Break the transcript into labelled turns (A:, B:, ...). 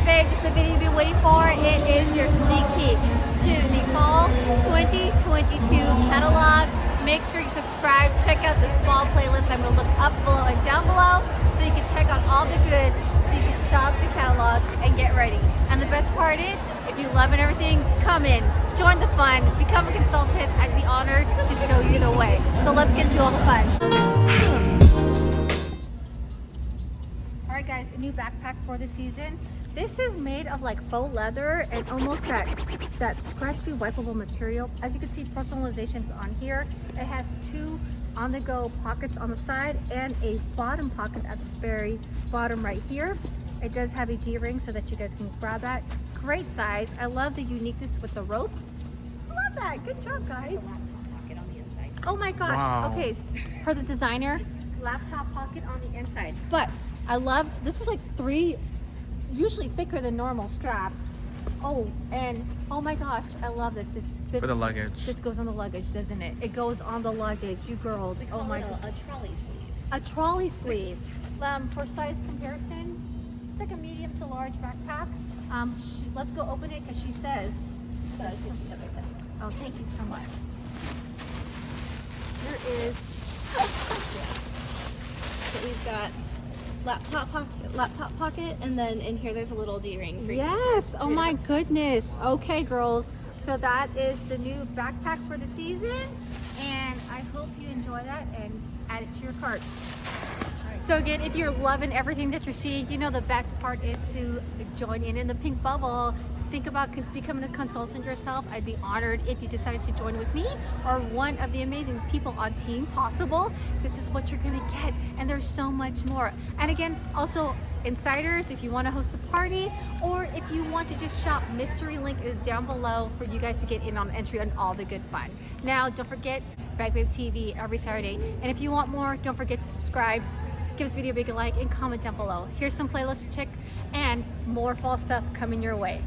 A: Babe, it's the video you've been waiting for. It is your sneak peek to the fall 2022 catalog. Make sure you subscribe. Check out this fall playlist. I'm going to look up below and down below so you can check out all the goods, so you can shop the catalog and get ready. And the best part is, if you love it and everything, come in, join the fun, become a consultant. I'd be honored to show you the way. So let's get to all the fun. All right guys, a new backpack for the season. This is made of like faux leather and almost that scratchy wipeable material. As you can see, personalization is on here. It has two on-the-go pockets on the side and a bottom pocket at the very bottom right here. It does have a D-ring so that you guys can grab that. Great size. I love the uniqueness with the rope. I love that. Good job, guys.
B: Pocket on the inside.
A: Oh my gosh.
C: Wow.
A: Okay, for the designer, laptop pocket on the inside. But I love, this is like three, usually thicker than normal straps. Oh, and oh my gosh, I love this. This
C: For the luggage.
A: This goes on the luggage, doesn't it? It goes on the luggage, you girls.
B: We
A: Oh
B: call
A: my
B: it
A: god.
B: a trolley sleeve.
A: A trolley sleeve. For size comparison, it's like a medium to large backpack. Let's go open it because she says.
B: So it's just the other side.
A: Oh, thank you so much. There is.
B: So we've got laptop pocket, and then in here there's a little D-ring.
A: Yes. Oh my goodness. Okay, girls. So that is the new backpack for the season, and I hope you enjoy that and add it to your cart. So again, if you're loving everything that you're seeing, you know the best part is to join in the pink bubble. Think about becoming a consultant yourself. I'd be honored if you decided to join with me or one of the amazing people on Team Possible. This is what you're gonna get, and there's so much more. And again, also insiders, if you want to host a party or if you want to just shop, mystery link is down below for you guys to get in on entry on all the good fun. Now, don't forget Bag Babe TV every Saturday, and if you want more, don't forget to subscribe. Give this video a big like and comment down below. Here's some playlists to check and more fall stuff coming your way.